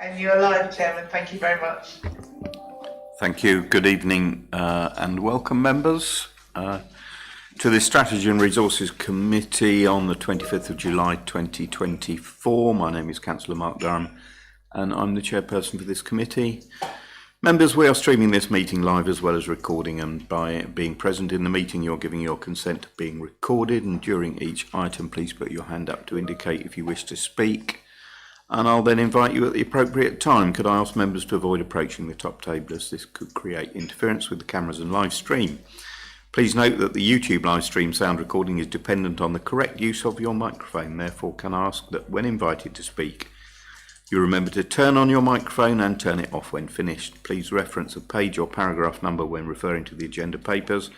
And you're live, Chairman. Thank you very much. Thank you. Good evening and welcome, members, to the Strategy and Resources Committee on the 25th of July 2024. My name is Councillor Mark Durham and I'm the chairperson for this committee. Members, we are streaming this meeting live as well as recording, and by being present in the meeting you're giving your consent to being recorded, and during each item please put your hand up to indicate if you wish to speak, and I'll then invite you at the appropriate time. Could I ask members to avoid approaching the top table, as this could create interference with the cameras and live stream. Please note that the YouTube live stream sound recording is dependent on the correct use of your microphone. Therefore, can I ask that when invited to speak, you remember to turn on your microphone and turn it off when finished. Please reference a page or paragraph number when referring to the agenda papers,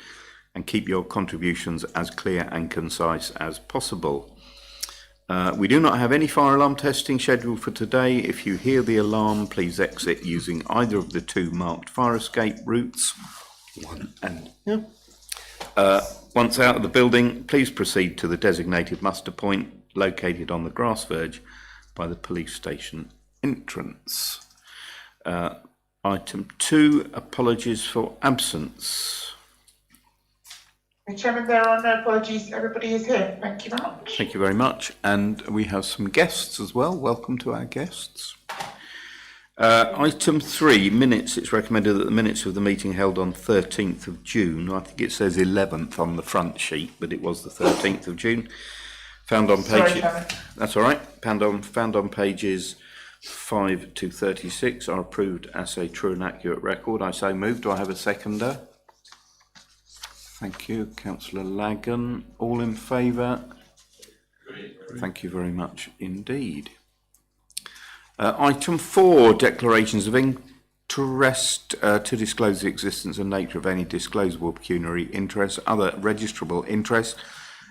and keep your contributions as clear and concise as possible. We do not have any fire alarm testing scheduled for today. If you hear the alarm, please exit using either of the two marked fire escape routes. Once out of the building, please proceed to the designated muster point located on the grass verge by the police station entrance. Item 2, apologies for absence. Chairman, there are no apologies. Everybody is here. Thank you very much. Thank you very much. And we have some guests as well. Welcome to our guests. Item 3, minutes. It's recommended that the minutes of the meeting held on 13th of June, I think it says 11th on the front sheet, but it was the 13th of June, found on pages, that's all right, found on pages 5 to 36 are approved as a true and accurate record. I so move. Do I have a seconder? Thank you, Councillor Lagan. All in favour? Thank you very much indeed. Item 4, declarations of interest to disclose the existence and nature of any disclosable pecuniary interest, other registrable interests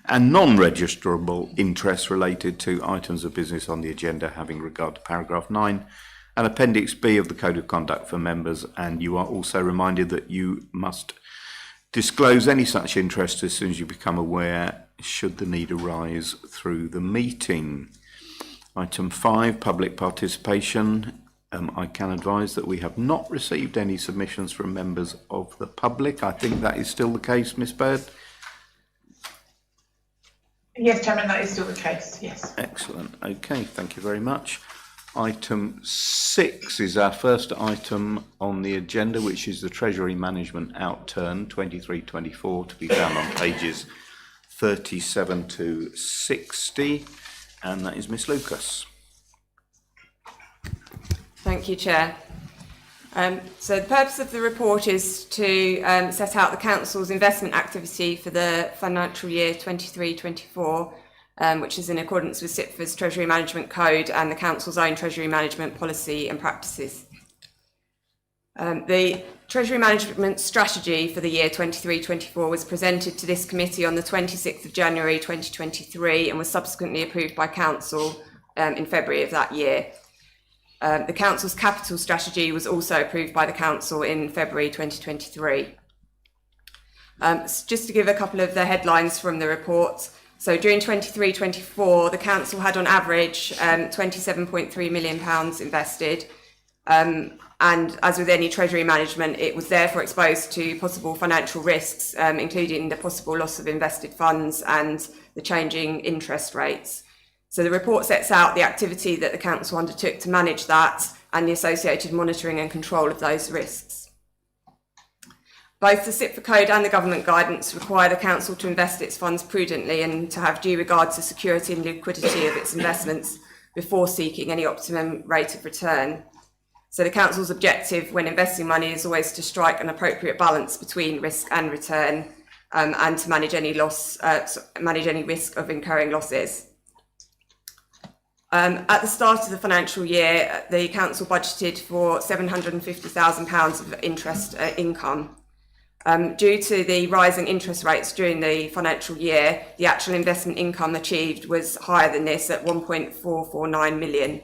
and non-registrable interests related to items of business on the agenda having regard to paragraph 9 and appendix B of the Code of Conduct for members. And you are also reminded that you must disclose any such interest as soon as you become aware, should the need arise through the meeting. Item 5, public participation. I can advise that we have not received any submissions from members of the public. I think that is still the case, Ms. Bird. Yes, Chairman, that is still the case, yes. Excellent. Okay, thank you very much. Item 6 is our first item on the agenda, which is the Treasury Management Outturn 23-24, to be found on pages 37 to 60, and that is Miss Lucas. Thank you, Chair. So the purpose of the report is to set out the Council's investment activity for the financial year 23-24, which is in accordance with SIPFA's Treasury Management Code and the Council's own Treasury Management Policy and Practices. The Treasury Management Strategy for the year 23-24 was presented to this committee on the 26th of January 2023 and was subsequently approved by Council in February of that year. The Council's capital strategy was also approved by the Council in February 2023. Just to give a couple of the headlines from the report. So during 23-24, the Council had on average £27.3 million invested. And as with any Treasury management, it was therefore exposed to possible financial risks, including the possible loss of invested funds and the changing interest rates. So the report sets out the activity that the Council undertook to manage that and the associated monitoring and control of those risks. Both the SIPFA Code and the Government Guidance require the Council to invest its funds prudently and to have due regard to security and liquidity of its investments before seeking any optimum rate of return. So the Council's objective when investing money is always to strike an appropriate balance between risk and return, and to manage any risk of incurring losses. At the start of the financial year, the Council budgeted for £750,000 of interest income. Due to the rising interest rates during the financial year, the actual investment income achieved was higher than this at £1.449 million.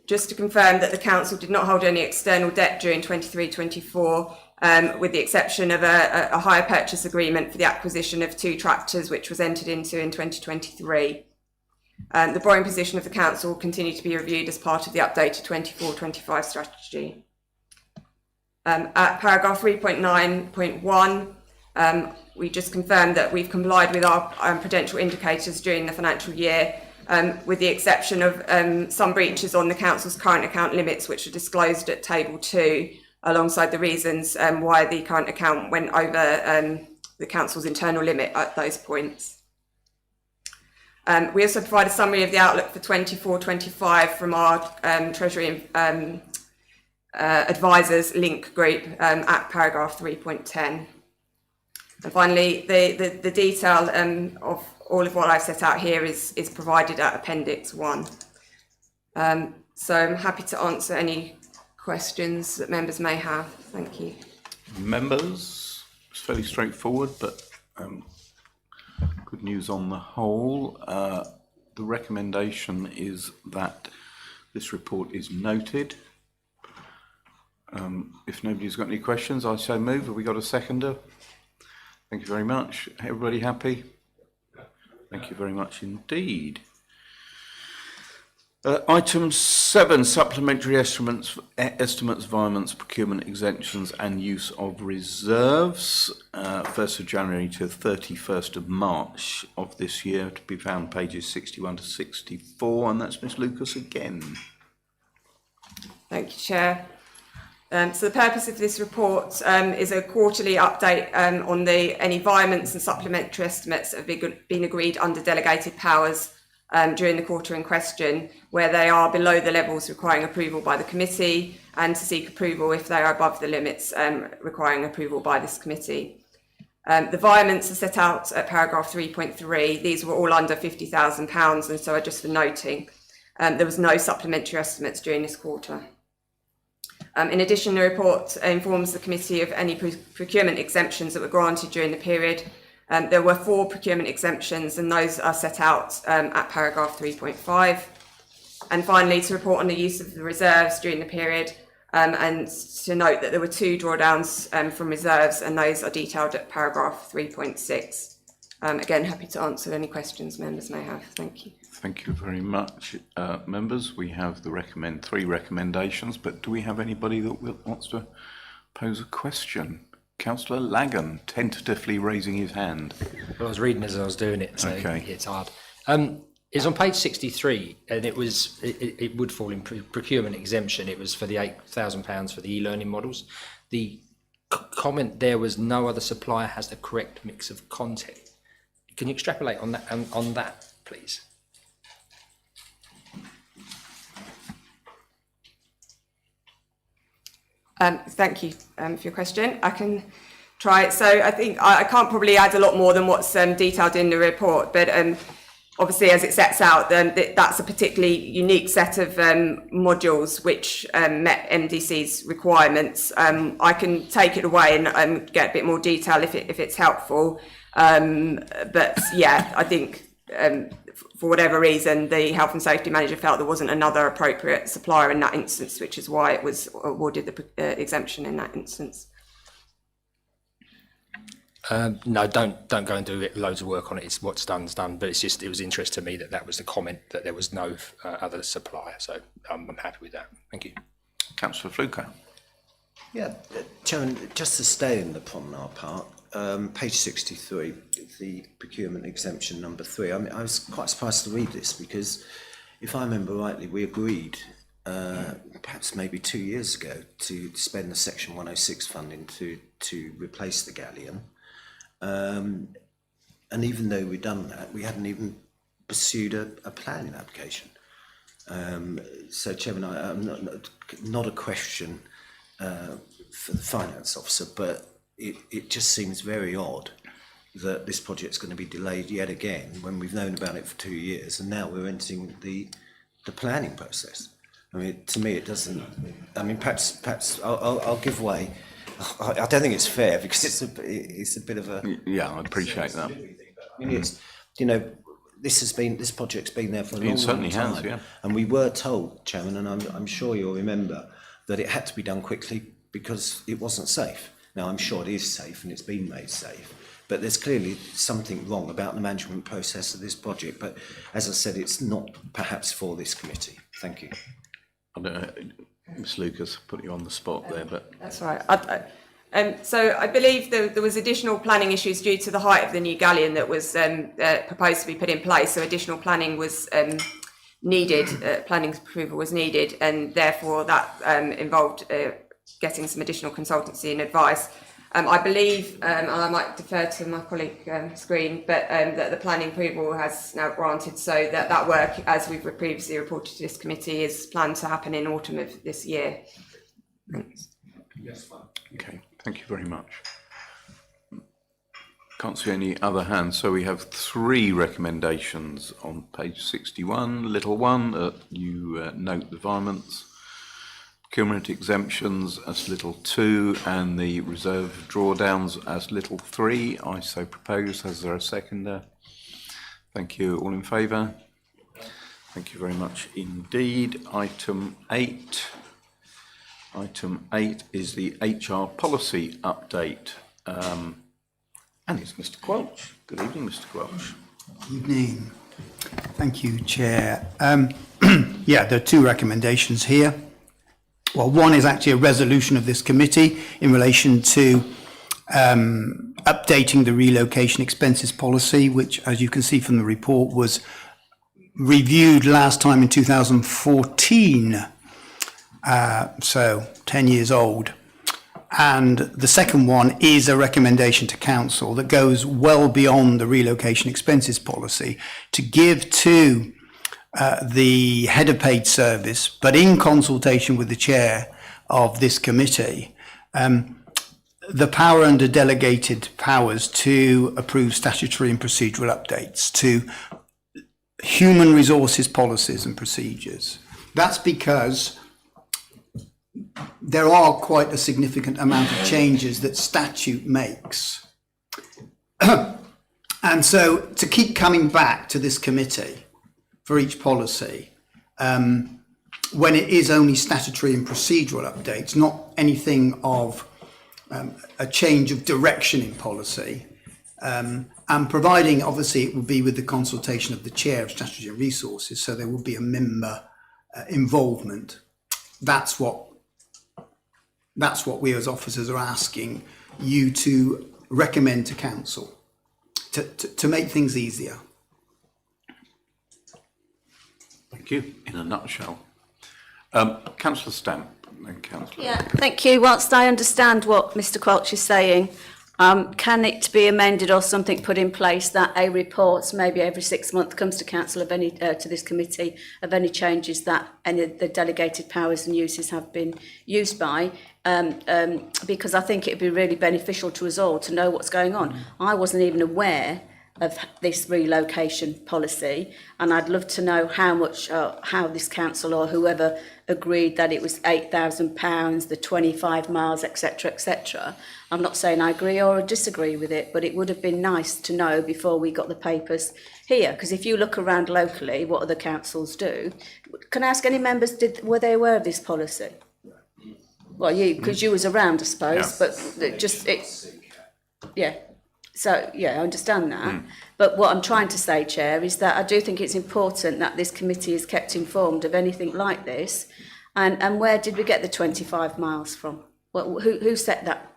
Just to confirm that the Council did not hold any external debt during 23-24, with the exception of a hire purchase agreement for the acquisition of 2 tractors, which was entered into in 2023. The borrowing position of the council will continue to be reviewed as part of the updated 24-25 strategy. At paragraph 3.9.1, we just confirmed that we've complied with our prudential indicators during the financial year, with the exception of some breaches on the council's current account limits, which are disclosed at table 2, alongside the reasons why the current account went over the council's internal limit at those points. We also provide a summary of the outlook for 24-25 from our Treasury Advisors Link group at paragraph 3.10. And finally, the detail of all of what I've set out here is provided at Appendix 1. So I'm happy to answer any questions that members may have. Thank you. Members, it's fairly straightforward, but good news on the whole. The recommendation is that this report is noted. If nobody's got any questions, I so move. Have we got a seconder? Thank you very much. Everybody happy? Thank you very much indeed. Item 7, supplementary estimates, virements, procurement exemptions and use of reserves. 1st of January to 31st of March of this year, to be found pages 61 to 64, and that's Ms Lucas again. Thank you, Chair. So the purpose of this report is a quarterly update on any virements and supplementary estimates that have been agreed under delegated powers during the quarter in question, where they are below the levels requiring approval by the committee, and to seek approval if they are above the limits requiring approval by this committee. The virements are set out at paragraph 3.3. These were all under £50,000, and so just for noting, there was no supplementary estimates during this quarter. In addition, the report informs the committee of any procurement exemptions that were granted during the period. There were 4 procurement exemptions, and those are set out at paragraph 3.5. And finally, to report on the use of the reserves during the period, and to note that there were 2 drawdowns from reserves, and those are detailed at paragraph 3.6. Again, happy to answer any questions members may have. Thank you. Thank you very much, members. We have 3 recommendations, but do we have anybody that wants to pose a question? Councillor Lagan, tentatively raising his hand. Well, I was reading as I was doing it, so okay. It's hard. It's on page 63, and it would fall in procurement exemption. It was for the £8,000 for the e-learning models. The comment there was no other supplier has the correct mix of content. Can you extrapolate on that, please? Thank you for your question. I can try it. So I think I can't probably add a lot more than what's detailed in the report, but obviously as it sets out, that's a particularly unique set of modules which met MDC's requirements. I can take it away and get a bit more detail if it's helpful. But yeah, I think for whatever reason, the health and safety manager felt there wasn't another appropriate supplier in that instance, which is why it was awarded the exemption in that instance. No, don't go and do loads of work on it. It's what's done's done. But it was interesting to me that was the comment, that there was no other supplier. So I'm happy with that. Thank you. Councillor Fluker. Yeah, Chairman, just to stay in upon our part, page 63, the procurement exemption number 3. I mean, I was quite surprised to read this because, if I remember rightly, we agreed perhaps maybe 2 years ago to spend the Section 106 funding to replace the galleon. And even though we'd done that, we hadn't even pursued a planning application. So, Chairman, I'm not a question for the finance officer, but it just seems very odd that this project's going to be delayed yet again when we've known about it for 2 years, and now we're entering the planning process. I mean, to me, it doesn't. I mean, perhaps I'll give way. I don't think it's fair because it's a bit of a. Yeah, I appreciate that. I mean, it's, this project's been there for a long, certainly long time, has, yeah. And we were told, Chairman, and I'm sure you'll remember, that it had to be done quickly because it wasn't safe. Now, I'm sure it is safe and it's been made safe, but there's clearly something wrong about the management process of this project. But as I said, it's not perhaps for this committee. Thank you. I don't know, Ms Lucas, put you on the spot there, but That's right. So I believe there was additional planning issues due to the height of the new galleon that was proposed to be put in place. So additional planning was needed, planning approval was needed, and therefore that involved getting some additional consultancy and advice. I believe, and I might defer to my colleague Screen, but that the planning approval has now granted, so that work, as we've previously reported to this committee, is planned to happen in autumn of this year. Thanks. okay, thank you very much. Can't see any other hands, so we have 3 recommendations on page 61. Little 1, you note the Virements, Procurement exemptions as little 2, and the reserve drawdowns as little 3. I so propose. Is there a seconder? Thank you. All in favour? Thank you very much indeed. Item 8. Item 8 is the HR policy update. And it's Mr. Quelch. Good evening, Mr. Quelch. Evening. Thank you, Chair. Yeah, there are 2 recommendations here. Well, one is actually a resolution of this committee in relation to updating the relocation expenses policy, which, as you can see from the report, was reviewed last time in 2014, so 10 years old. And the second one is a recommendation to council that goes well beyond the relocation expenses policy to give to the head of paid service, but in consultation with the chair of this committee, the power under delegated powers to approve statutory and procedural updates to human resources policies and procedures. That's because there are quite a significant amount of changes that statute makes. And so to keep coming back to this committee for each policy, when it is only statutory and procedural updates, not anything of a change of direction in policy, and providing, obviously, it will be with the consultation of the chair of strategy and resources, so there will be a member involvement. That's what we as officers are asking you to recommend to council to make things easier. Thank you. In a nutshell. Councillor Stamp and Councillor. Yeah, thank you. Whilst I understand what Mr. Quelch is saying, can it be amended or something put in place that a report, maybe every 6 months, comes to council of any to this committee of any changes that any of the delegated powers and uses have been used by? Because I think it would be really beneficial to us all to know what's going on. I wasn't even aware of this relocation policy, and I'd love to know how much, how this council or whoever agreed that it was £8,000, the 25 miles, etc., etc. I'm not saying I agree or disagree with it, but it would have been nice to know before we got the papers here, because if you look around locally, what other councils do, can I ask any members, were they aware of this policy? Well, you, because you was around, I suppose, yeah. Yeah. So, yeah, I understand that. But what I'm trying to say, Chair, is that I do think it's important that this committee is kept informed of anything like this. And where did we get the 25 miles from? Well, who set that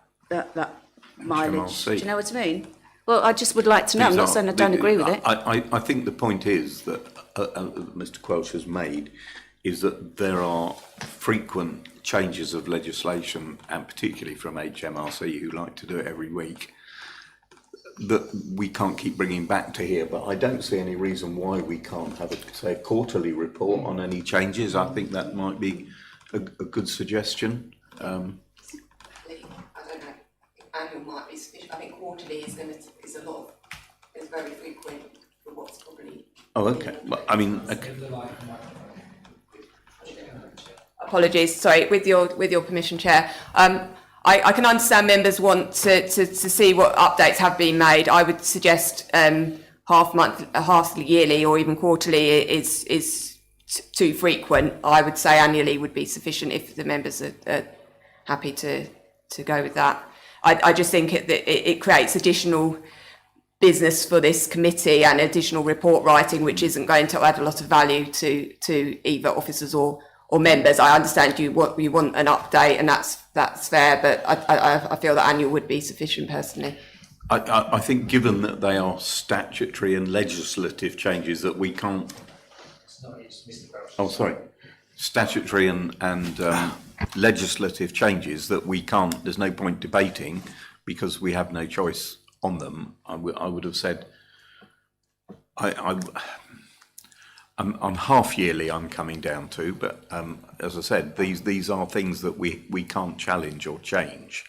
mileage? Do you know what I mean? Well, I just would like to know. I'm not saying I don't agree with it. I think the point is that Mr. Quelch has made is that there are frequent changes of legislation, and particularly from HMRC, who like to do it every week, that we can't keep bringing back to here. But I don't see any reason why we can't have a quarterly report on any changes. I think that might be a good suggestion. I don't know. Annual might be sufficient. I think quarterly is very frequent for what's probably. Oh, okay. Well, I mean, okay. Apologies. Sorry. With your permission, Chair. I can understand members want to see what updates have been made. I would suggest half yearly, or even quarterly is too frequent. I would say annually would be sufficient if the members are happy to go with that. I just think it creates additional business for this committee and additional report writing, which isn't going to add a lot of value to either officers or members. I understand you want an update, and that's fair, but I feel that annual would be sufficient personally. I think given that they are statutory and legislative changes that we can't. Oh, sorry. Statutory and legislative changes that we can't. There's no point debating because we have no choice on them. I would have said. I'm half yearly. I'm coming down to, but as I said, these are things that we can't challenge or change.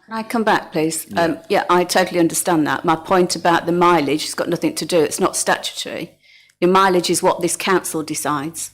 Can I come back, please? Yeah, I totally understand that. My point about the mileage has got nothing to do. It's not statutory. Your mileage is what this council decides.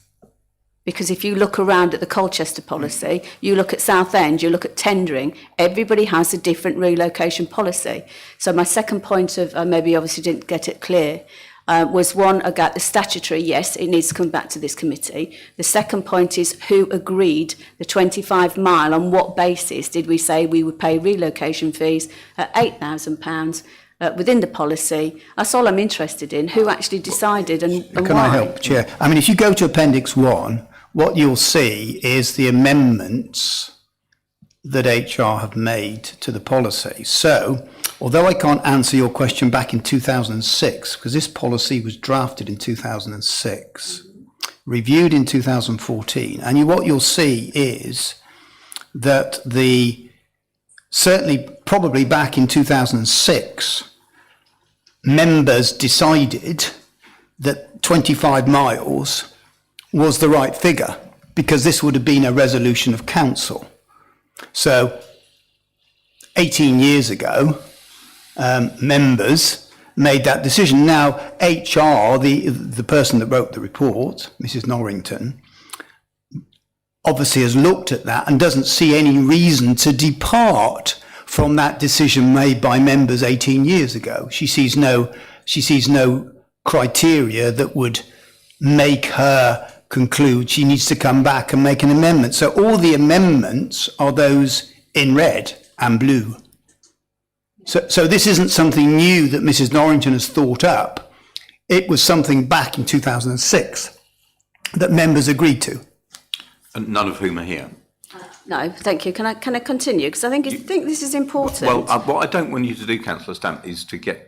Because if you look around at the Colchester policy, you look at Southend, you look at tendering, everybody has a different relocation policy. So my second point of, maybe obviously didn't get it clear, was one about the statutory, yes, it needs to come back to this committee. The second point is who agreed the 25 mile, on what basis did we say we would pay relocation fees at £8,000 within the policy? That's all I'm interested in, who actually decided and Can why. I help, Chair? I mean, if you go to Appendix 1, what you'll see is the amendments that HR have made to the policy. So, although I can't answer your question back in 2006, because this policy was drafted in 2006, reviewed in 2014, and what you'll see is that certainly probably back in 2006, members decided that 25 miles was the right figure, because this would have been a resolution of council. So 18 years ago, members made that decision. Now, HR, the person that wrote the report, Mrs. Norrington, obviously has looked at that and doesn't see any reason to depart from that decision made by members 18 years ago. She sees no criteria that would make her conclude she needs to come back and make an amendment. So all the amendments are those in red and blue. So this isn't something new that Mrs. Norrington has thought up. It was something back in 2006 that members agreed to. And none of whom are here. No, thank you. Can I continue? Because I think this is important. Well, what I don't want you to do, Councillor Stamp, is to get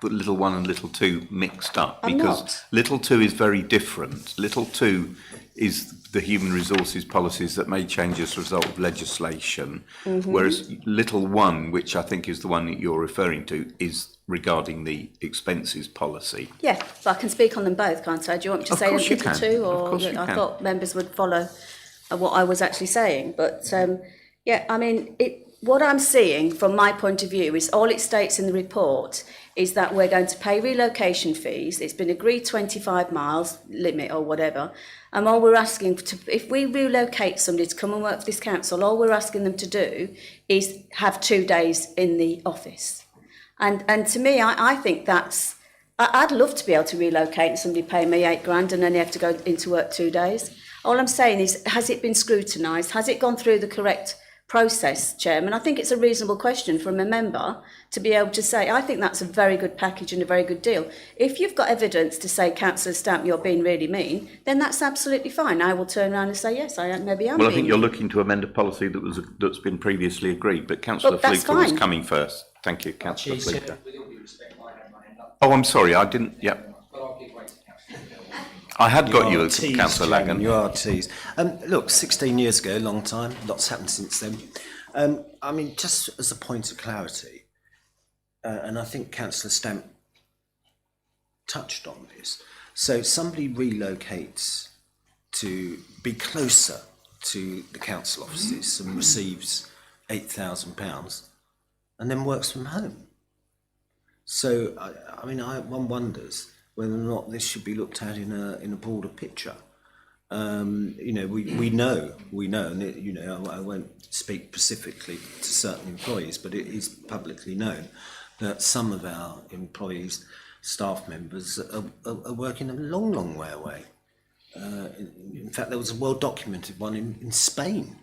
the little one and little two mixed up, I'm because not. little two is very different. Little two is the human resources policies that may change as a result of legislation, whereas little one, which I think is the one that you're referring to, is regarding the expenses policy. Yeah, but I can speak on them both, can't I? Do you want me to Of say course you little can. two, Of or course you I can. thought members would follow what I was actually saying? But yeah, I mean, what I'm seeing from my point of view is all it states in the report is that we're going to pay relocation fees. It's been agreed 25 miles limit or whatever. And all we're asking if we relocate somebody to come and work for this council, all we're asking them to do is have 2 days in the office. And to me, I think I'd love to be able to relocate and somebody pay me £8,000 and then you have to go into work 2 days. All I'm saying is, has it been scrutinised? Has it gone through the correct process, Chairman? I think it's a reasonable question from a member to be able to say, I think that's a very good package and a very good deal. If you've got evidence to say, Councillor Stamp, you're being really mean, then that's absolutely fine. I will turn around and say, yes, maybe I'm Well, I being think you're mean. looking to amend a policy that's been previously agreed, but Councillor Look, that's Fleeter was fine. coming first. Thank you, Councillor Fleeter. With all due respect, I have my hand up, Oh, I'm sorry, I didn't. Yep, but I'll give way to Councillor. I had got you, are teased, Councillor Chairman, Lagan. You are teased. Look, 16 years ago, long time, lots happened since then. I mean, just as a point of clarity, and I think Councillor Stamp touched on this. So somebody relocates to be closer to the council offices and receives £8,000 and then works from home. So, I mean, one wonders whether or not this should be looked at in a broader picture. You know, we know, and it, you know, I won't speak specifically to certain employees, but it is publicly known that some of our employees, staff members, are working a long, long way away. In fact, there was a well-documented one in Spain,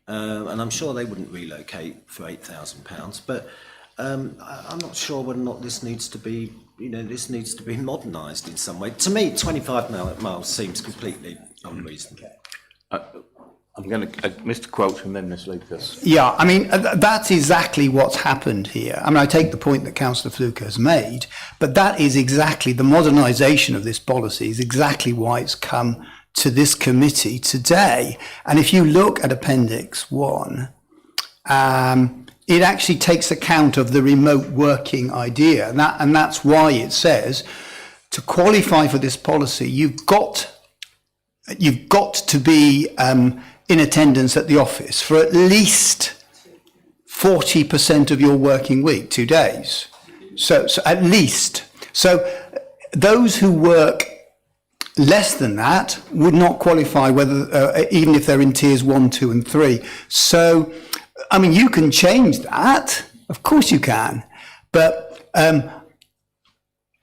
and I'm sure they wouldn't relocate for £8,000. But I'm not sure whether or not this needs to be, this needs to be modernised in some way. To me, 25 miles seems completely unreasonable. I'm going to, Mr. Quelch and then Ms. Lucas. Yeah, I mean, that's exactly what's happened here. I mean, I take the point that Councillor Fluker has made, but that is exactly, the modernisation of this policy is exactly why it's come to this committee today. And if you look at Appendix 1, it actually takes account of the remote working idea. And that's why it says, to qualify for this policy, you've got to be in attendance at the office for at least 40% of your working week, 2 days. So at least. So those who work less than that would not qualify, whether even if they're in tiers 1, 2 and 3. So, I mean, you can change that. Of course you can. But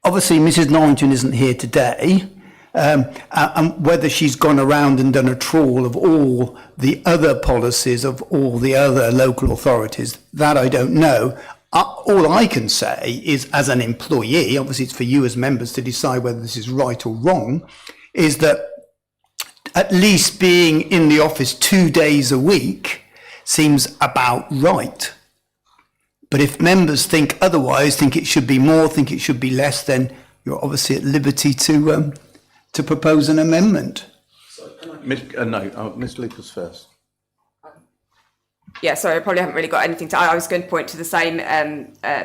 obviously Mrs. Norrington isn't here today. And whether she's gone around and done a trawl of all the other policies of all the other local authorities, that I don't know. All I can say is, as an employee, obviously it's for you as members to decide whether this is right or wrong, is that at least being in the office 2 days a week seems about right. But if members think otherwise, think it should be more, think it should be less, then you're obviously at liberty to propose an amendment. Ms. Lucas first. Yeah, sorry, I probably haven't really got anything to. I was going to point to the same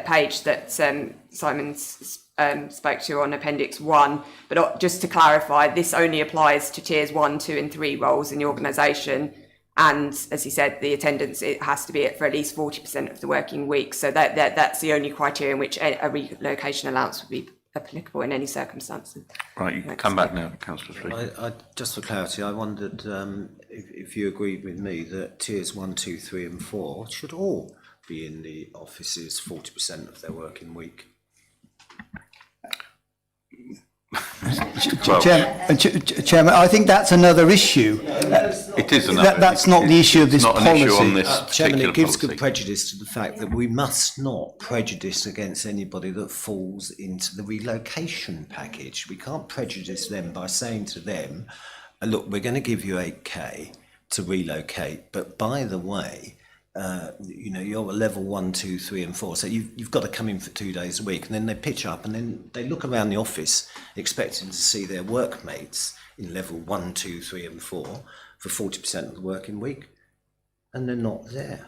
page that Simon spoke to on Appendix 1, but just to clarify, this only applies to tiers 1, 2 and 3 roles in the organisation. And as he said, the attendance, it has to be for at least 40% of the working week. So that's the only criteria in which a relocation allowance would be applicable in any circumstances. Right, you can come back now, Councillor Fleet. Just for clarity, I wondered if you agreed with me that tiers 1, 2, 3 and 4 should all be in the offices 40% of their working week. Chairman, I think that's another issue. It is another. That's not the issue of this policy. Not an issue on this Chairman, it gives policy. good prejudice to the fact that we must not prejudice against anybody that falls into the relocation package. We can't prejudice them by saying to them, look, we're going to give you 8k to relocate, but by the way, you're a level 1, 2, 3 and 4, so you've got to come in for 2 days a week. And then they pitch up and then they look around the office expecting to see their workmates in level 1, 2, 3 and 4 for 40% of the working week, and they're not there.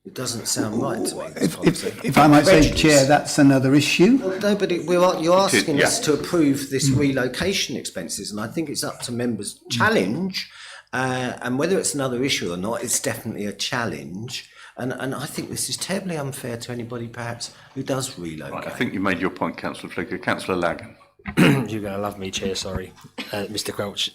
It doesn't sound right to me. If I might say, Chair, that's another issue. Well, no, but you're asking us to approve this relocation expenses, and I think it's up to members' challenge. And whether it's another issue or not, it's definitely a challenge. And I think this is terribly unfair to anybody, perhaps, who does relocate. Right, I think you made your point, Councillor Flicker. Councillor Lagan. You're going to love me, Chair, sorry, Mr. Quelch.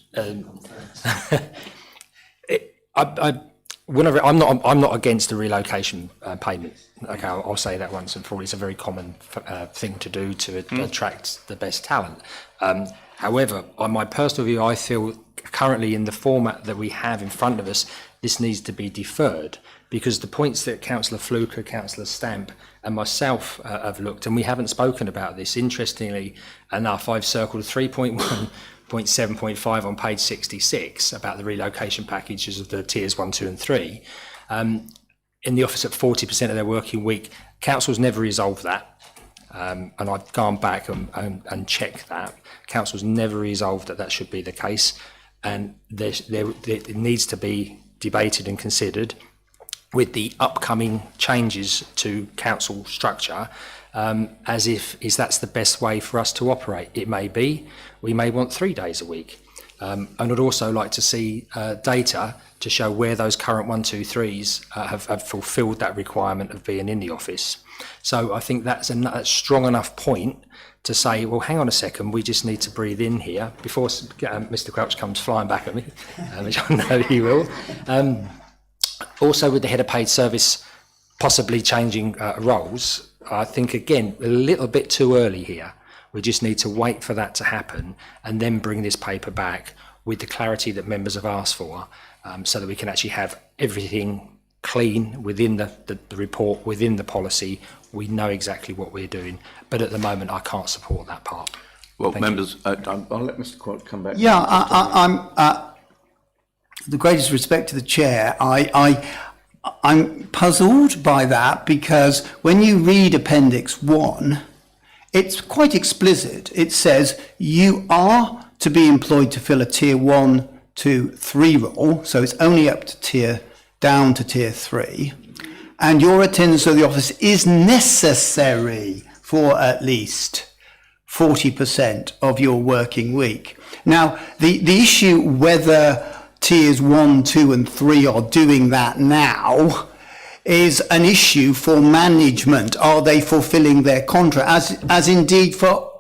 I'm not against the relocation payment. Okay, I'll say that once and for all. It's a very common thing to do to attract the best talent. However, on my personal view, I feel currently in the format that we have in front of us, this needs to be deferred, because the points that Councillor Fluker, Councillor Stamp and myself have looked, and we haven't spoken about this, interestingly enough, I've circled 3.1.7.5 on page 66 about the relocation packages of the tiers 1, 2 and 3. In the office at 40% of their working week, council's never resolved that. And I've gone back and checked that. Council's never resolved that should be the case. And it needs to be debated and considered with the upcoming changes to council structure, as if that's the best way for us to operate. It may be. We may want 3 days a week. And I'd also like to see data to show where those current 1, 2, 3s have fulfilled that requirement of being in the office. So I think that's a strong enough point to say, well, hang on a second, we just need to breathe in here before Mr. Crouch comes flying back at me, which I know he will. Also, with the head of paid service possibly changing roles, I think, again, a little bit too early here. We just need to wait for that to happen and then bring this paper back with the clarity that members have asked for, so that we can actually have everything clean within the report, within the policy, We know exactly what we're doing, but at the moment I can't support that part. Well, Thank members, I'll let Mr. Quart come back. Yeah, I'm the greatest respect to the chair. I'm puzzled by that because when you read Appendix 1, it's quite explicit. It says you are to be employed to fill a Tier 1 to 3 role, so it's only up to down to Tier 3, and your attendance at the office is necessary for at least 40% of your working week. Now, the issue whether Tiers 1, 2 and 3 are doing that now is an issue for management. Are they fulfilling their contract? As indeed for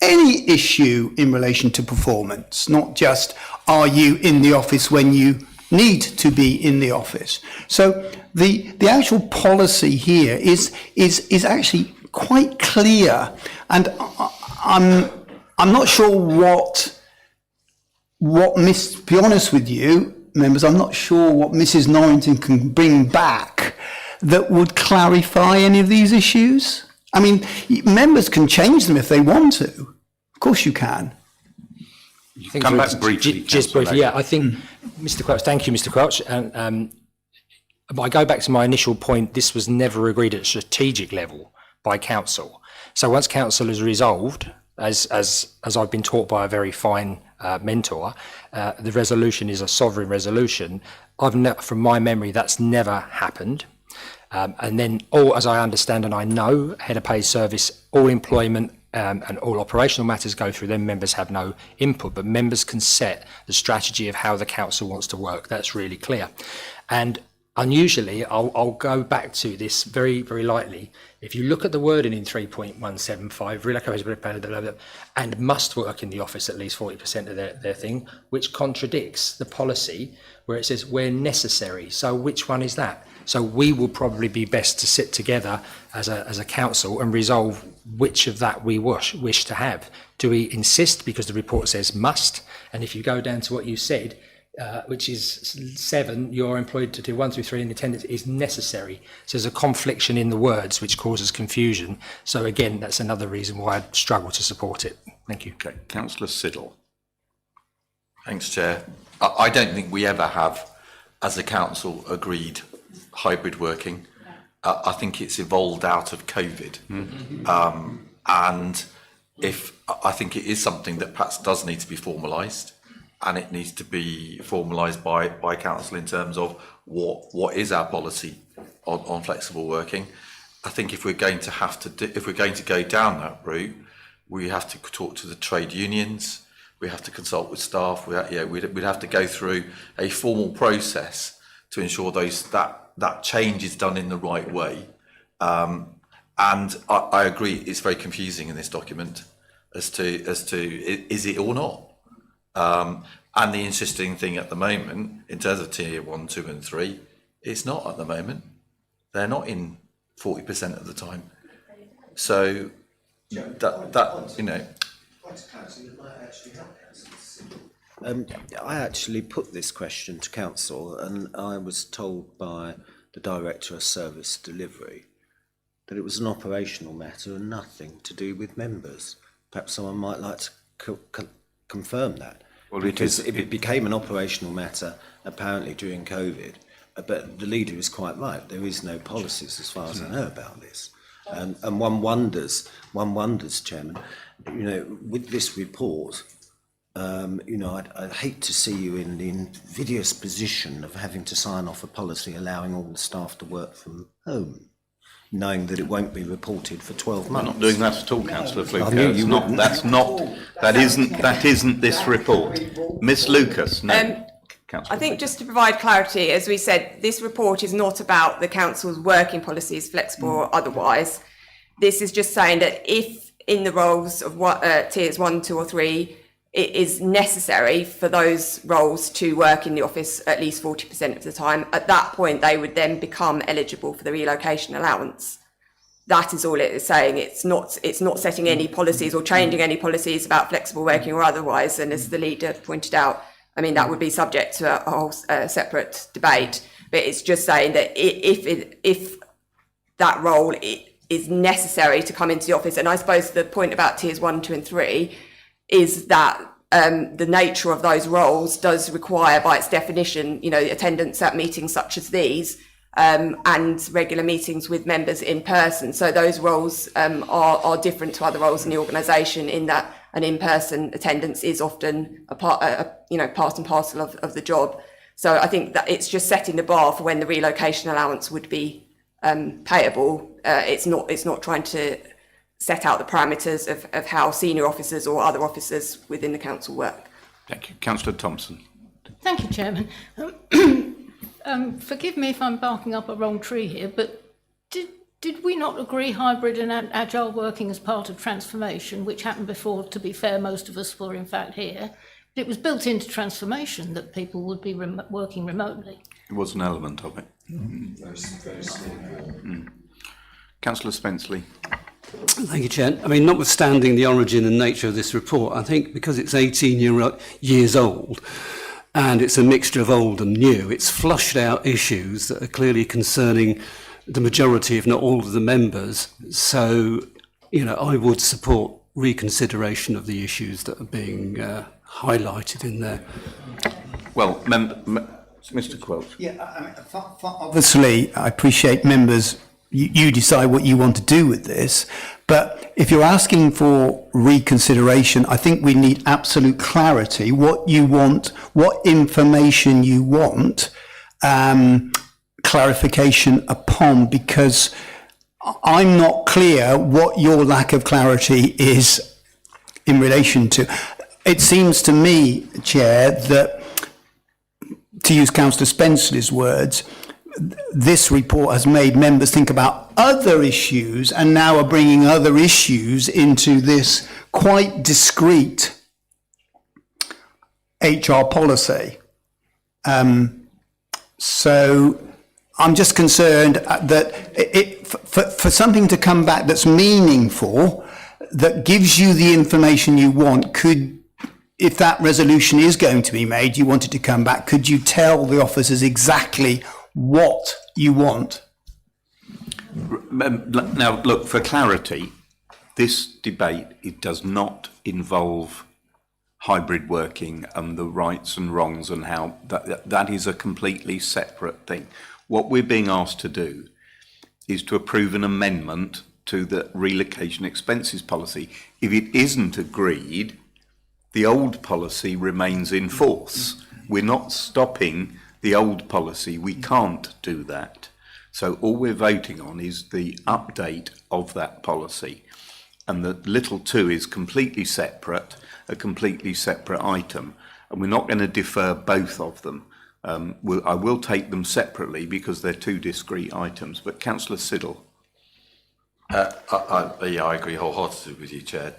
any issue in relation to performance, not just are you in the office when you need to be in the office. So the actual policy here is actually quite clear, and I'm not sure to be honest with you, members, I'm not sure what Mrs. Norrington can bring back that would clarify any of these issues. I mean, members can change them if they want to. Of course you can. Come back briefly. Just briefly, yeah. I think, Mr. Quelch, thank you, Mr. Quelch. And I go back to my initial point. This was never agreed at strategic level by council. So once council has resolved, as I've been taught by a very fine mentor, the resolution is a sovereign resolution. From my memory, that's never happened. And then as I understand and I know, head of paid service, all employment and all operational matters go through them. Members have no input, but members can set the strategy of how the council wants to work. That's really clear. And unusually, I'll go back to this very, very lightly. If you look at the wording in 3.175, relocation and must work in the office at least 40% of their thing, which contradicts the policy where it says where necessary. So which one is that? So we will probably be best to sit together as a council and resolve which of that we wish to have. Do we insist because the report says must? And if you go down to what you said, which is 7, you're employed to do 1 through 3 and attendance is necessary. So there's a confliction in the words which causes confusion. So again, that's another reason why I'd struggle to support it. Thank you. Okay, Councillor Siddle. Thanks, Chair. I don't think we ever have, as a council, agreed hybrid working. I think it's evolved out of COVID. And I think it is something that perhaps does need to be formalised, and it needs to be formalised by council in terms of what is our policy on flexible working. I think if we're going to go down that route, we have to talk to the trade unions. We have to consult with staff. We'd have to go through a formal process to ensure that change is done in the right way. And I agree, it's very confusing in this document as to is it or not. And the interesting thing at the moment, in terms of Tier 1, 2 and 3, it's not at the moment. They're not in 40% of the time. So that you know. I actually put this question to council, and I was told by the Director of Service Delivery that it was an operational matter and nothing to do with members. Perhaps someone might like to confirm that. Well, because it became an operational matter apparently during COVID, but the leader is quite right. There is no policies as far as I know about this, and one wonders, Chairman, with this report, I'd hate to see you in the invidious position of having to sign off a policy allowing all the staff to work from home, knowing that it won't be reported for 12 months. We're not doing that at all, Councillor Fluker. That isn't this report. Miss Lucas, no. I think just to provide clarity, as we said, this report is not about the council's working policies, flexible or otherwise. This is just saying that if in the roles of tiers 1, 2 or 3, it is necessary for those roles to work in the office at least 40% of the time, at that point they would then become eligible for the relocation allowance. That is all it is saying. It's not setting any policies or changing any policies about flexible working or otherwise. And as the leader pointed out, I mean, that would be subject to a whole separate debate. But it's just saying that if that role is is necessary to come into the office. And I suppose the point about tiers 1, 2 and 3 is that the nature of those roles does require, by its definition, attendance at meetings such as these, and regular meetings with members in person. So those roles are different to other roles in the organisation, in that an in-person attendance is often part and parcel of the job. So I think that it's just setting the bar for when the relocation allowance would be payable. It's not trying to set out the parameters of how senior officers or other officers within the council work. Thank you. Councillor Thompson. Thank you, Chairman. Forgive me if I'm barking up a wrong tree here, but did we not agree hybrid and agile working as part of transformation, which happened before? To be fair, most of us were in fact here. But it was built into transformation that people would be working remotely. It was an element of it. Councillor Spenceley. Thank you, Chair. I mean, notwithstanding the origin and nature of this report, I think because it's 18 years old and it's a mixture of old and new, it's flushed out issues that are clearly concerning the majority, if not all of the members. So, I would support reconsideration of the issues that are being highlighted in there. Well, Mr. Quelch. Yeah, obviously, I appreciate members. You decide what you want to do with this, but if you're asking for reconsideration, I think we need absolute clarity, what you want, what information you want, clarification upon, because I'm not clear what your lack of clarity is in relation to. It seems to me, Chair, that, to use Councillor Spenceley's words, this report has made members think about other issues and now are bringing other issues into this quite discrete HR policy. So I'm just concerned that for something to come back that's meaningful, that gives you the information you want, if that resolution is going to be made, you want it to come back, could you tell the officers exactly what you want? Now, look, for clarity, this debate, it does not involve hybrid working and the rights and wrongs and how that is a completely separate thing. What we're being asked to do is to approve an amendment to the relocation expenses policy. If it isn't agreed, the old policy remains in force. We're not stopping the old policy. We can't do that. So all we're voting on is the update of that policy. And the little 2 is completely separate, a completely separate item. And we're not going to defer both of them. I will take them separately because they're 2 discrete items. But Councillor Siddle. I agree wholeheartedly with you, Chair.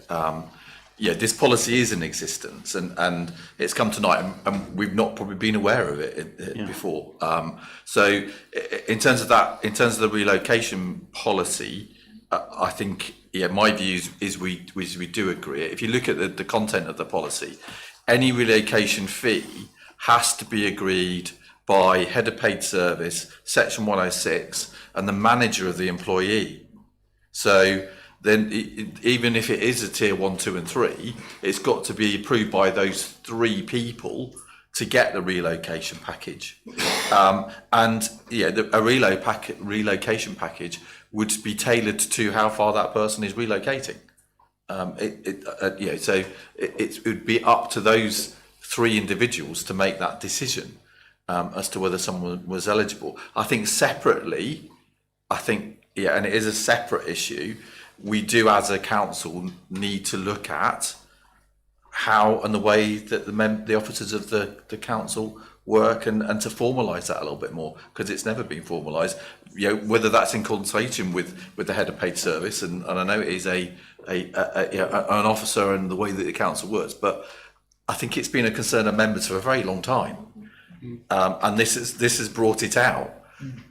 This policy is in existence, and it's come tonight, and we've not probably been aware of it before. So, in terms of the relocation policy, I think my view is we do agree. If you look at the content of the policy, any relocation fee has to be agreed by head of paid service, Section 106, and the manager of the employee. So then even if it is a tier 1, 2 and 3, it's got to be approved by those 3 people to get the relocation package. A relocation package would be tailored to how far that person is relocating. So it would be up to those 3 individuals to make that decision as to whether someone was eligible. I think separately, and it is a separate issue, we do as a council need to look at how and the way that the officers of the council work and to formalise that a little bit more, because it's never been formalised. Whether that's in consultation with the head of paid service, and I know it is an officer and the way that the council works, but I think it's been a concern of members for a very long time, and this has brought it out.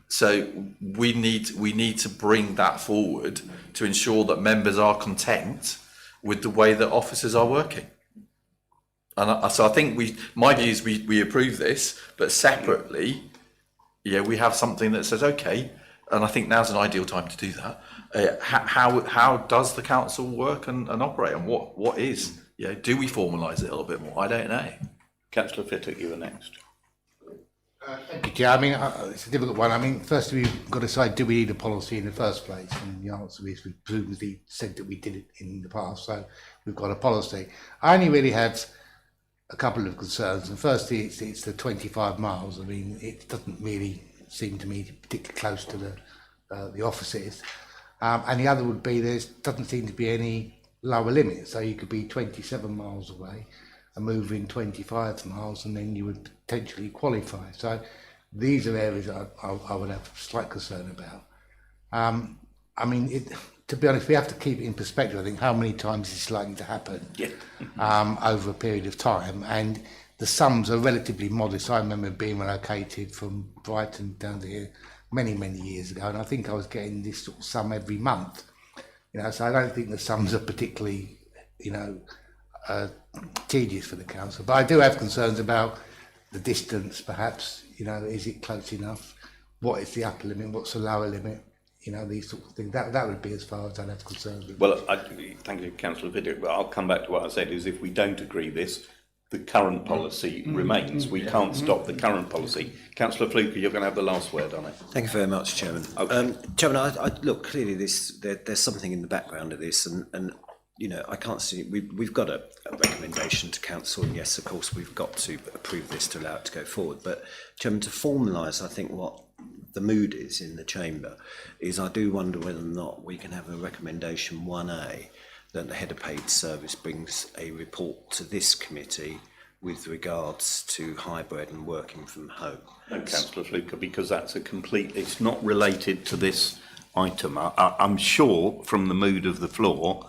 So we need to bring that forward to ensure that members are content with the way that officers are working. And so I think my view is we approve this, but separately, we have something that says, okay, and I think now's an ideal time to do that, How does the council work and operate, and what is? Do we formalise it a little bit more? I don't know. Councillor Fittock, you were next. Thank you, Chair. I mean, it's a difficult one. I mean, first we've got to decide, do we need a policy in the first place? And the answer is we presumably said that we did it in the past, so we've got a policy. I only really have a couple of concerns. And firstly, it's the 25 miles. I mean, it doesn't really seem to me particularly close to the offices. And the other would be there doesn't seem to be any lower limit. So you could be 27 miles away and move in 25 miles, and then you would potentially qualify. So these are areas I would have slight concern about. I mean, to be honest, we have to keep it in perspective. I think how many times it's likely to happen over a period of time, and the sums are relatively modest. I remember being relocated from Brighton down to here many years ago, and I think I was getting this sort of sum every month. So I don't think the sums are particularly, tedious for the council. But I do have concerns about the distance, perhaps. Is it close enough? What is the upper limit? What's the lower limit? These sorts of things. That would be as far as I'd have concerns with. Well, thank you, Councillor Fittock, but I'll come back to what I said, is if we don't agree this, the current policy remains. We can't stop the current policy. Councillor Fluker, you're going to have the last word on it. Thank you very much, Chairman. Okay. Chairman, I look, clearly there's something in the background of this, and I can't see, we've got a recommendation to council, and yes, of course, we've got to approve this to allow it to go forward. But, Chairman, to formalise, I think, what the mood is in the chamber is I do wonder whether or not we can have a recommendation 1A that the head of paid service brings a report to this committee with regards to hybrid and working from home. No, Councillor Fluker, because that's it's not related to this item. I'm sure from the mood of the floor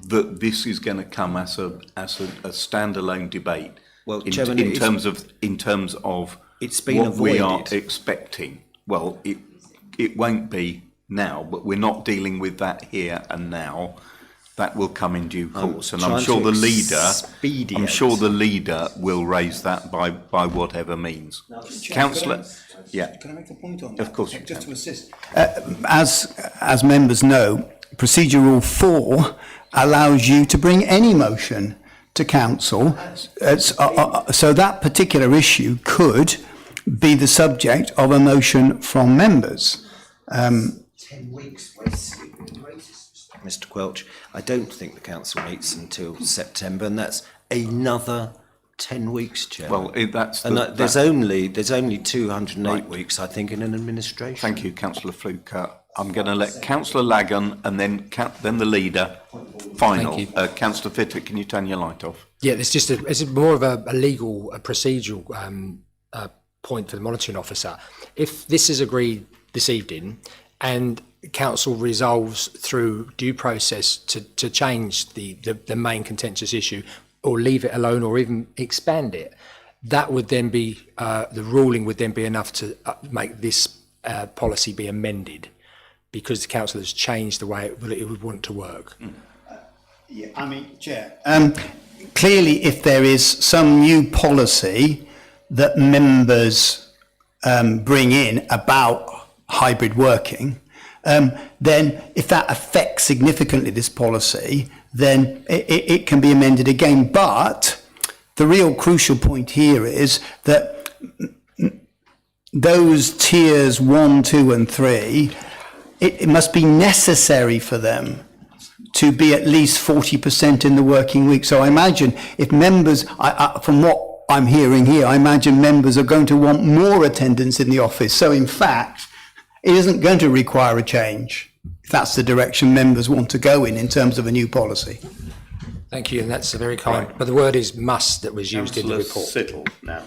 that this is going to come as a standalone debate. Well, Chairman, in terms of it's been what avoided. We are expecting. Well, it won't be now, but we're not dealing with that here and now. That will come in due course, and I'm sure the leader will raise that by whatever means. Councillor, Can I make a point on that? Of course you Just can. to assist. As members know, Procedure Rule 4 allows you to bring any motion to council. So that particular issue could be the subject of a motion from members. 10 weeks, Mr. Quelch, I don't think the council meets until September, and that's another 10 weeks, Chair. Well, there's only 208 weeks, I think, in an administration. Thank you, Councillor Fluker. I'm going to let Councillor Lagan and then the leader. Final. Thank you. Councillor Fittock, can you turn your light off? Yeah, it's more of a legal, procedural point for the monitoring officer. If this is agreed this evening and council resolves through due process to change the main contentious issue or leave it alone or even expand it, that would then be, the ruling would then be enough to make this policy be amended because the council has changed the way it would want to work. Yeah, I mean, Chair, clearly if there is some new policy that members bring in about hybrid working, then if that affects significantly this policy, then it can be amended again. But the real crucial point here is that those tiers 1, 2 and 3, it must be necessary for them to be at least 40% in the working week. So I imagine if members, from what I'm hearing here, I imagine members are going to want more attendance in the office. So in fact, it isn't going to require a change if that's the direction members want to go in terms of a new policy. Thank you, and that's very kind. Right. But the word is must that was used in the report. Sittle now.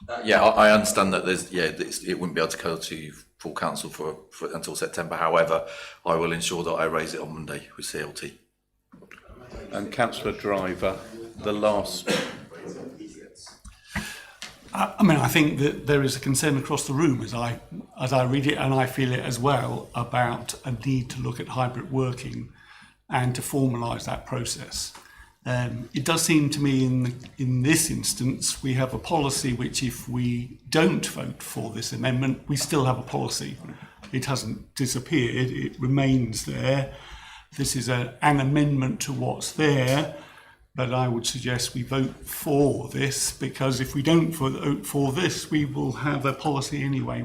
I understand that it wouldn't be able to go to full council for until September. However, I will ensure that I raise it on Monday with CLT. And Councillor Driver, the last. I think that there is a concern across the room as I read it, and I feel it as well, about a need to look at hybrid working and to formalise that process. It does seem to me in this instance we have a policy which, if we don't vote for this amendment, we still have a policy. It hasn't disappeared, it remains there. This is an amendment to what's there, but I would suggest we vote for this, because if we don't vote for this, we will have a policy anyway,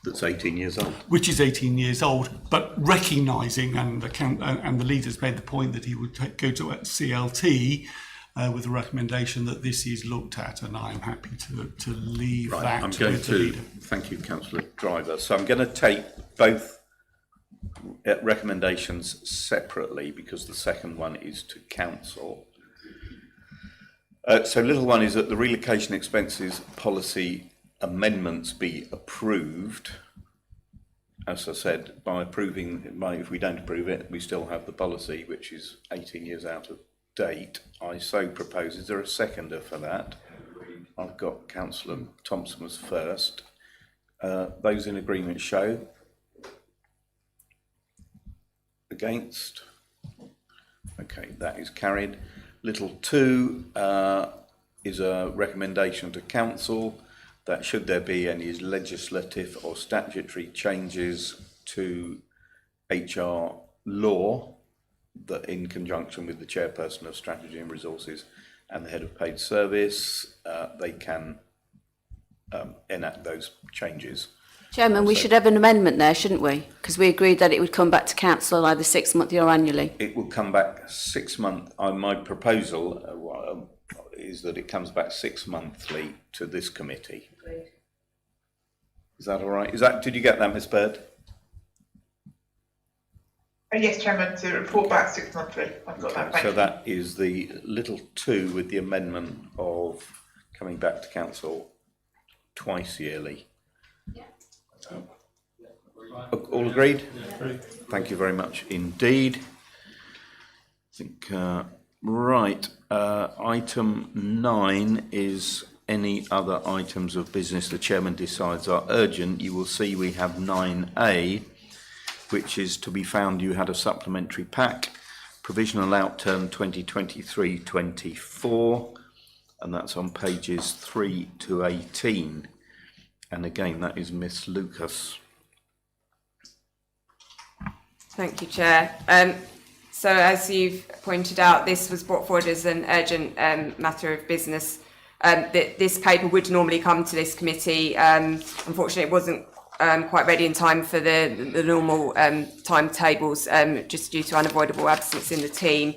That's 18 years old. which is 18 years old, but recognising, and the leaders made the point that he would go to CLT with a recommendation that this is looked at, and I am happy to leave that I'm to going the to, leader. thank you, Councillor Driver. So I'm going to take both recommendations separately, because the second one is to council. So little one is that the relocation expenses policy amendments be approved. As I said, if we don't approve it, we still have the policy, which is 18 years out of date. I so propose. Is there a seconder for that? I've got Councillor Thompson was first. Those in agreement show. Against? Okay, that is carried. Little 2 is a recommendation to council that should there be any legislative or statutory changes to HR law, that in conjunction with the Chairperson of Strategy and Resources and the Head of Paid Service, they can enact those changes. Chairman, we should have an amendment there, shouldn't we? Because we agreed that it would come back to council either 6 monthly or annually. It will come back 6 months. My proposal is that it comes back 6 monthly to this committee. Agreed. Is that all right? Did you get that, Ms. Bird? Yes, Chairman, to report back 6 monthly. I've got that. Thank So you. that is the little 2 with the amendment of coming back to council twice yearly. All agreed? Thank you very much indeed. I think, right, item 9 is any other items of business the chairman decides are urgent. You will see we have 9A, which is to be found. You had a supplementary pack, provisional outturn 2023-24, and that's on pages 3 to 18. And again, that is Miss Lucas. Thank you, Chair. So as you've pointed out, this was brought forward as an urgent matter of business. This paper would normally come to this committee. Unfortunately, it wasn't quite ready in time for the normal timetables, just due to unavoidable absence in the team.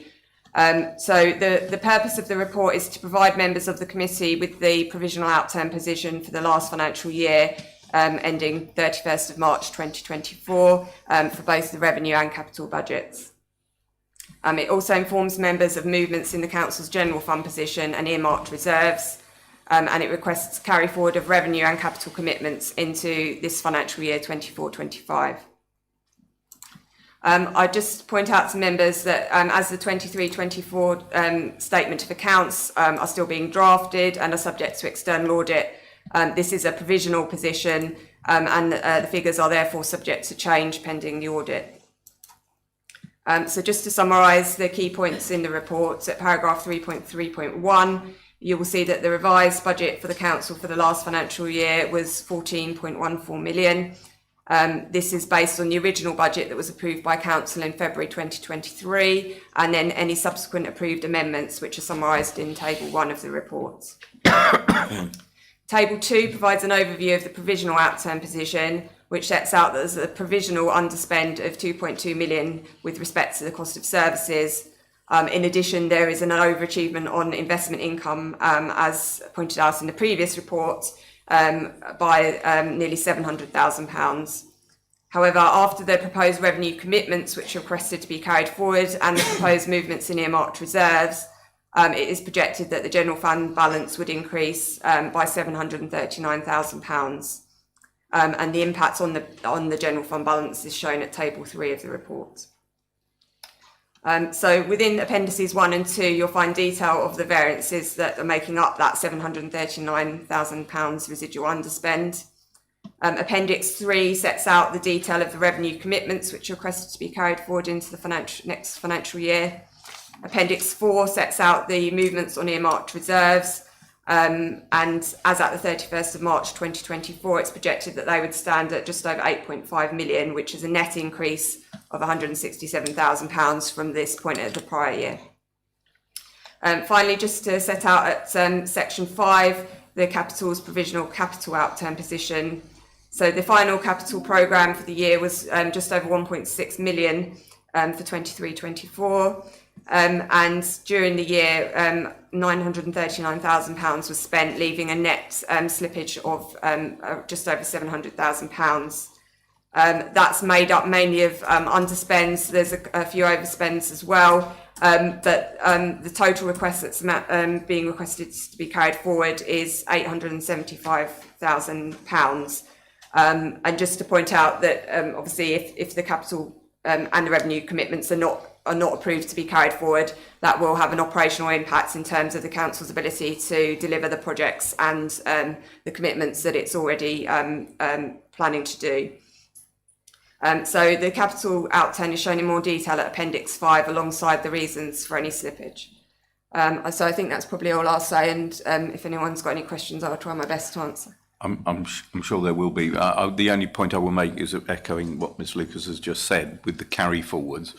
So the purpose of the report is to provide members of the committee with the provisional outturn position for the last financial year, ending 31st of March 2024, for both the revenue and capital budgets. It also informs members of movements in the council's general fund position and earmarked reserves, and it requests carry forward of revenue and capital commitments into this financial year 24-25. I just point out to members that as the 23-24 statement of accounts are still being drafted and are subject to external audit, this is a provisional position, and the figures are therefore subject to change pending the audit. So just to summarise the key points in the report, at paragraph 3.3.1, you will see that the revised budget for the council for the last financial year was 14.14 million. This is based on the original budget that was approved by council in February 2023, and then any subsequent approved amendments, which are summarised in table 1 of the report. Table 2 provides an overview of the provisional outturn position, which sets out that there's a provisional underspend of 2.2 million with respect to the cost of services. In addition, there is an overachievement on investment income, as pointed out in the previous report, by nearly £700,000. However, after the proposed revenue commitments, which are requested to be carried forward, and the proposed movements in earmarked reserves, it is projected that the general fund balance would increase by £739,000. And the impact on the general fund balance is shown at table 3 of the report. So within appendices 1 and 2, you'll find detail of the variances that are making up that £739,000 residual underspend. Appendix 3 sets out the detail of the revenue commitments which are requested to be carried forward into the next financial year. Appendix 4 sets out the movements on earmarked reserves, And as at the 31st of March 2024, it's projected that they would stand at just over 8.5 million, which is a net increase of £167,000 from this point at the prior year. Finally, just to set out at section 5, the capital's provisional capital outturn position. So the final capital programme for the year was just over 1.6 million for 23-24. And during the year, £939,000 was spent, leaving a net slippage of just over £700,000. That's made up mainly of underspends. There's a few overspends as well. But the total request that's being requested to be carried forward is £875,000. And just to point out that obviously if the capital and the revenue commitments are not approved to be carried forward, that will have an operational impact in terms of the council's ability to deliver the projects and the commitments that it's already planning to do. So the capital outturn is shown in more detail at Appendix 5 alongside the reasons for any slippage. So I think that's probably all I'll say, and if anyone's got any questions, I'll try my best to answer. I'm sure there will be. The only point I will make is echoing what Ms Lucas has just said with the carry forwards.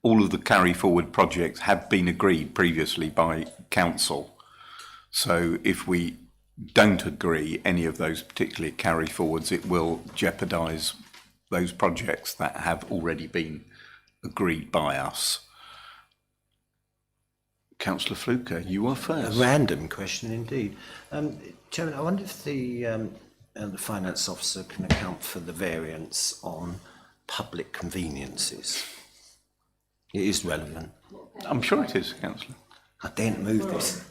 All of the carry forward projects have been agreed previously by council. So if we don't agree any of those particular carry forwards, it will jeopardise those projects that have already been agreed by us. Councillor Fluker, you are first. A random question indeed. Chairman, I wonder if the Finance Officer can account for the variance on public conveniences. It is relevant. I'm sure it is, Councillor. I daren't move this.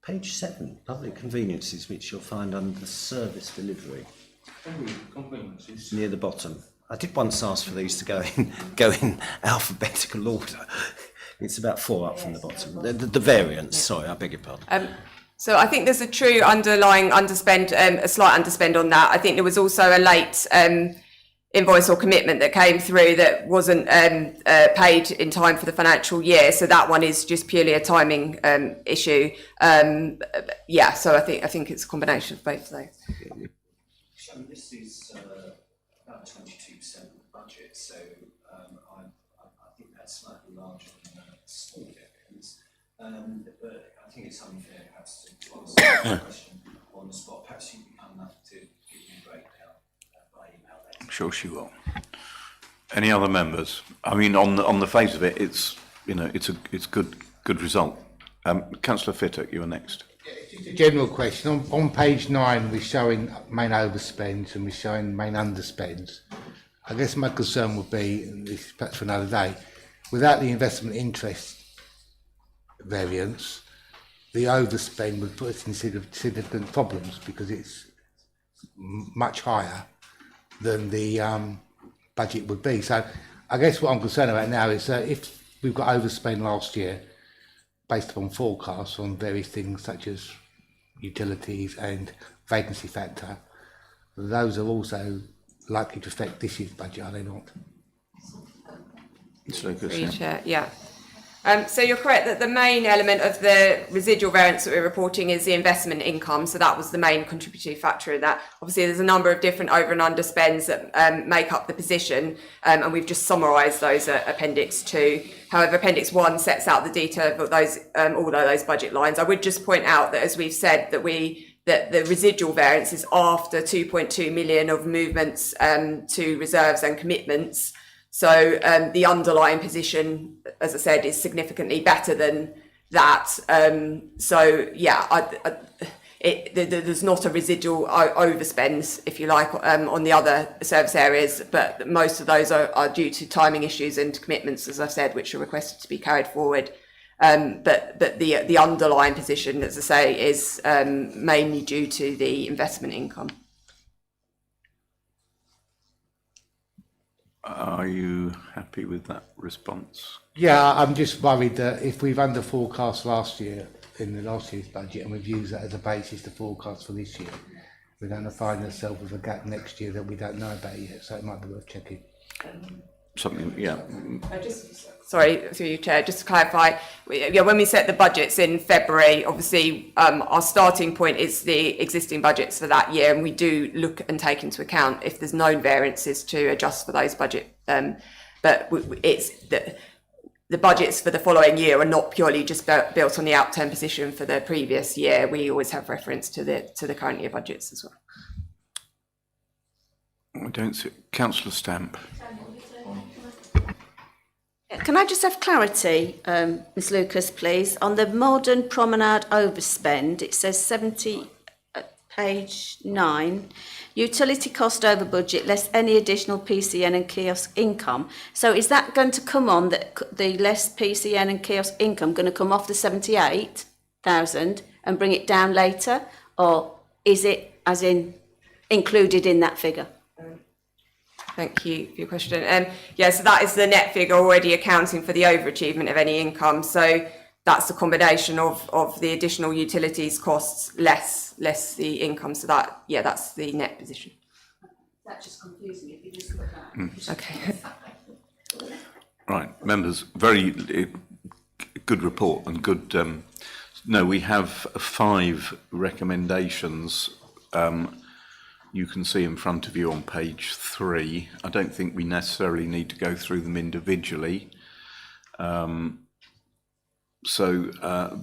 Page 7, public conveniences, which you'll find under service delivery. Near the bottom. I did once ask for these to go in alphabetical order. It's about 4 up from the bottom. The variance, sorry, I beg your pardon. So I think there's a true underlying underspend, a slight underspend on that. I think there was also a late invoice or commitment that came through that wasn't paid in time for the financial year. So that one is just purely a timing issue. Yeah, so I think it's a combination of both of those. So this is about 22% of the budget, so I think that's slightly larger than small areas. But I think it's unfair perhaps to answer the question on the spot. Perhaps you can come up to give me a breakdown by email later. Sure she will. Any other members? I mean, on the face of it, it's good result. Councillor Fittock, you are next. Just a general question. On page 9, we're showing main overspends and we're showing main underspends. I guess my concern would be, and this is perhaps for another day, without the investment interest variance, the overspend would put us in significant problems because it's much higher than the budget would be. So I guess what I'm concerned about now is that if we've got overspend last year, based upon forecasts on various things such as utilities and vacancy factor, those are also likely to affect this year's budget, are they not? Yeah. So you're correct that the main element of the residual variance that we're reporting is the investment income. So that was the main contributory factor in that. Obviously, there's a number of different over and under spends that make up the position, and we've just summarised those at Appendix 2. However, Appendix 1 sets out the detail of those, all of those budget lines. I would just point out that, as we've said, that the residual variance is after 2.2 million of movements to reserves and commitments. So the underlying position, as I said, is significantly better than that. So yeah, there's not a residual overspend, if you like, on the other service areas, but most of those are due to timing issues and commitments, as I've said, which are requested to be carried forward. But the underlying position, as I say, is mainly due to the investment income. Are you happy with that response? Yeah, I'm just worried that if we've under forecast last year in the last year's budget and we've used that as a basis to forecast for this year, we're going to find ourselves with a gap next year that we don't know about yet, so it might be worth checking. something, yeah. Sorry, through you, Chair, just to clarify, when we set the budgets in February, obviously our starting point is the existing budgets for that year, and we do look and take into account if there's known variances to adjust for those budget. But it's the budgets for the following year are not purely just built on the outturn position for the previous year. We always have reference to the current year budgets as well. I don't see. Councillor Stamp. Can I just have clarity, Ms Lucas, please? On the Maldon Promenade overspend, it says 70, page 9, utility cost over budget less any additional PCN and kiosk income. So is that going to come on, the less PCN and kiosk income going to come off the 78,000 and bring it down later? Or is it, as in, included in that figure? Thank you for your question. So that is the net figure already accounting for the overachievement of any income. So that's a combination of the additional utilities costs less the income. So that's the net position. That's just confusing if you just put that. Okay. Right, members, very good report and good. No, we have 5 recommendations. You can see in front of you on page 3. I don't think we necessarily need to go through them individually. So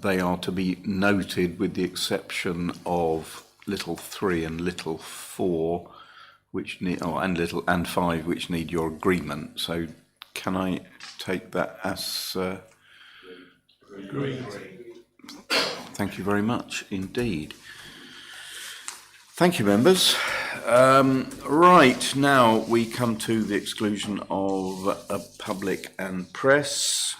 they are to be noted with the exception of little 3 and little 4, which need, and 5, which need your agreement. So can I take that as Agreed. Thank you very much indeed. Thank you, members. Right, now we come to the exclusion of public and press.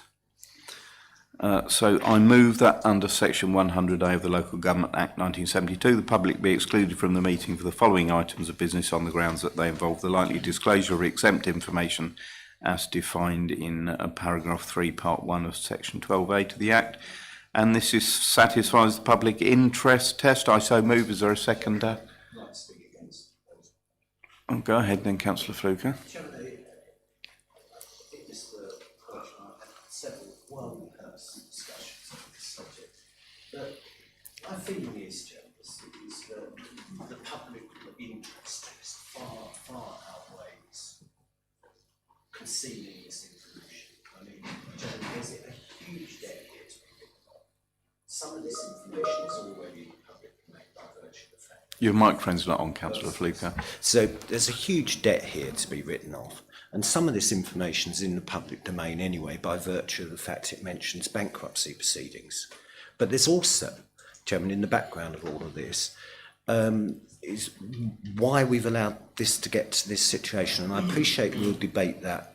So I move that under section 100A of the Local Government Act 1972, the public be excluded from the meeting for the following items of business on the grounds that they involve the likely disclosure of exempt information as defined in paragraph 3, part 1 of section 12A to the Act. And this satisfies the public interest test. I so move. Is there a seconder? Oh, go ahead then, Councillor Fluker. My feeling is, Chairperson, is that the public interest test far outweighs concealing this information. I mean, there's a huge debt here to be written off. Some of this information is already in the public domain by virtue of the fact. Your microphone's not on, Councillor Fluker. So there's a huge debt here to be written off. And some of this information is in the public domain anyway by virtue of the fact it mentions bankruptcy proceedings. But there's also, Chairman, in the background of all of this, is why we've allowed this to get to this situation. And I appreciate we'll debate that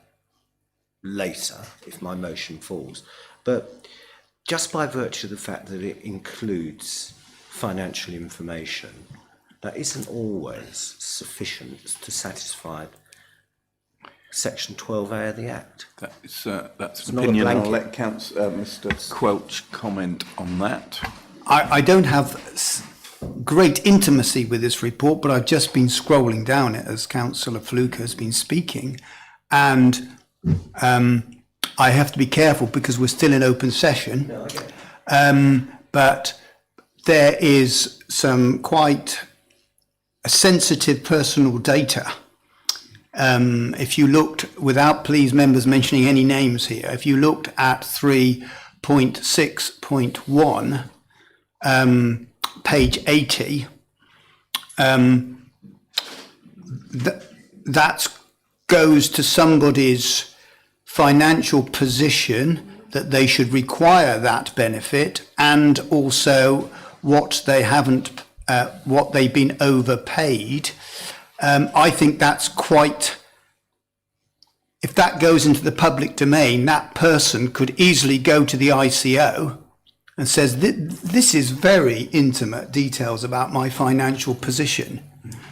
later if my motion falls. But just by virtue of the fact that it includes financial information, that isn't always sufficient to satisfy Section 12A of the Act. That's an opinion. I'll let Mr. Quelch comment on that. I don't have great intimacy with this report, but I've just been scrolling down it as Councillor Fluke has been speaking, and I have to be careful because we're still in open session. No, I get it. But there is some quite sensitive personal data. If you looked, without please members mentioning any names here, if you looked at 3.6.1, page 80, that goes to somebody's financial position that they should require that benefit, and also what they haven't, what they've been overpaid. I think that's quite, if that goes into the public domain, that person could easily go to the ICO and says, this is very intimate details about my financial position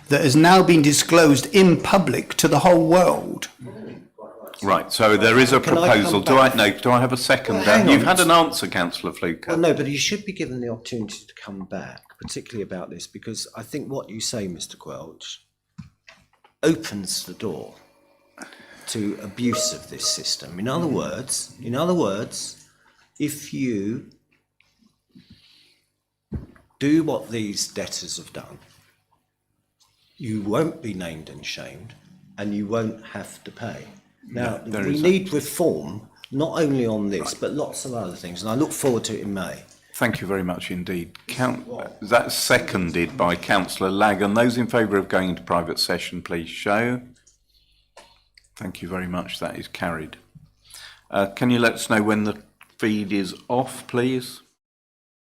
that has now been disclosed in public to the whole world. Right, so there is a proposal. Do I have a second? Well, You've had an answer, Councillor Fluke. Well, no, but you should be given the opportunity to come back, particularly about this, because I think what you say, Mr. Quelch, opens the door to abuse of this system. In other words, if you do what these debtors have done, you won't be named and shamed, and you won't have to pay. Now, we need reform, not only on this, but lots of other things, and I look forward to it in May. Thank you very much indeed. That's seconded by Councillor Lag, and those in favour of going into private session, please show. Thank you very much. That is carried. Can you let us know when the feed is off, please?